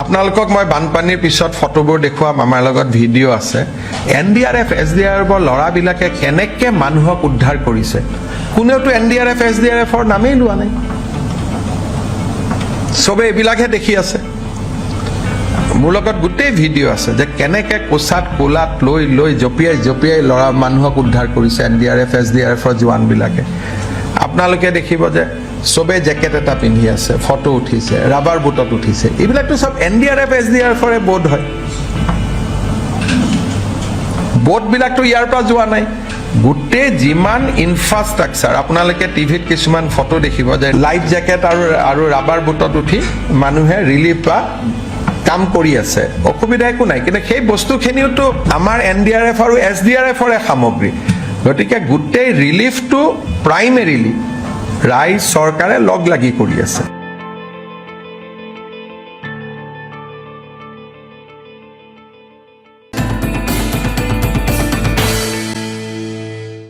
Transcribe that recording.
আপোনালোকক মই বানপানীৰ পিছত ফটোবোৰ দেখুৱাম, আমাৰ লগত ভিডিঅ' আছে। NDRF SDRFৰ ল'ৰাবিলাকে কেনেকৈ মানুহক উদ্ধাৰ কৰিছে, কোনেওতো NDRF SDRFৰ নামেই লোৱা নাই, চবে এইবিলাকহে দেখি আছে। মোৰ লগত গোটেই ভিডিঅ' আছে যে কেনেকৈ কোচাত কোলাত লৈ লৈ জঁপিয়াই ল'ৰা মানুহক উদ্ধাৰ কৰিছে NDRF SDRFৰ জোৱানবিলাকে। আপোনালোকে দেখিব যে চবে জেকেট এটা পিন্ধি আছে, ফটো উঠিছে, ৰাবাৰ বুটত উঠিছে। এইবিলাকতো চব NDRF SDRFৰে বোট হয়। বোটবিলাকতো ইয়াৰ পৰা যোৱা নাই। গোটেই যিমান ইনফ্ৰাষ্ট্ৰাকচাৰ, আপোনালোকে টিভিত কিছুমান ফটো দেখিব যে লাইফ জেকেট আৰু ৰাবাৰ বুটত উঠি মানুহে ৰিলিফ বা কাম কৰি আছে, অসুবিধা একো নাই। কিন্তু সেই বস্তুখিনিওতো আমাৰ NDRF আৰু SDRFৰে সামগ্ৰী। গতিকে গোটেই ৰিলিফটো প্ৰাইমেৰিলি ৰাইজ চৰকাৰে লগ লাগি কৰি আছে।